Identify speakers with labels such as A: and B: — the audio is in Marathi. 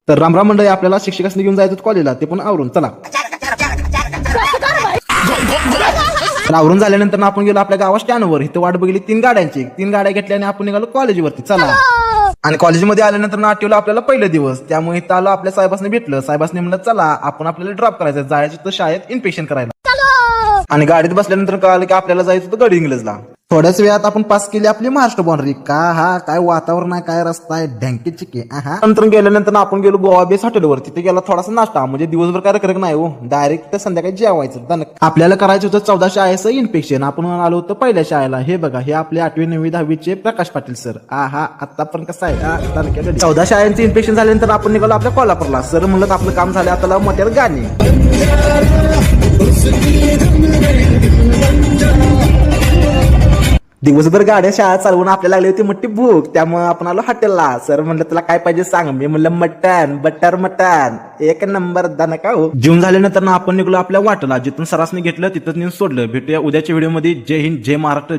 A: तर रामराम मंडळी, आपल्याला शिक्षकांनी घेऊन जायचं कॉलेजला, ते पण आवरून. चला. तर आवरून झाल्यानंतर आपण गेलो आपल्या गावा स्टँडवर. इथं वाट बघितली 3 गाड्यांची. 3 गाड्या घेतल्याने आपण निघालो कॉलेजवरती. चला. आणि कॉलेजमध्ये आल्यानंतर आठवलं आपल्याला पहिला दिवस. त्यामुळे इथं आलो, आपल्या साहेबांनी भेटलं. साहेबांनी म्हणलं चला आपण आपल्याला ड्रॉप करायचं, जायचं तर शाळेत इन्स्पेक्शन करायला. आणि गाडीत बसल्यानंतर कळालं की आपल्याला जायचं होतं गड इंग्लजला. थोड्याच वेळात आपण पास केली आपली महाराष्ट्र बाउंड्री. काय वातावरण आहे, काय रस्ता आहे, ढँकी चिके. नंतर गेल्यानंतर आपण गेलो गोवा बेस हॉटेलवर. तिथे गेला थोडासा नाश्ता, म्हणजे दिवसभर काय रखरख नाही हो, डायरेक्ट संध्याकाळी जेवायचं. आपल्याला करायचं होतं 14 शाळेचं इन्स्पेक्शन. आपण आलो होतो पहिल्या शाळेला. हे बघा, हे आपले 8वी 9वी 10वीचे प्रकाश पाटील सर. आता पण कसं आहे, 14 शाळांचं इन्स्पेक्शन झाल्यानंतर आपण निघालो आपल्या कोल्हापूरला. सर म्हणलं आपलं काम झालं, आता मोठ्याला गाणी. दिवसभर गाड्या शाळा चालवून आपल्याला लागली होती मोठी भूक. त्यामुळे आपण आलो हॉटेलला. सर म्हणलं तुला काय पाहिजे सांग. मी म्हणलं मटन, बटर मटन, 1 नंबर दणका हो. जेवण झाल्यानंतर आपण निघलो आपल्या वाटला. जिथून सरासनी घेतलं तिथं नेऊन सोडलं. भेटूया उद्याच्या व्हिडिओमध्ये. जय हिंद, जय महाराष्ट्र.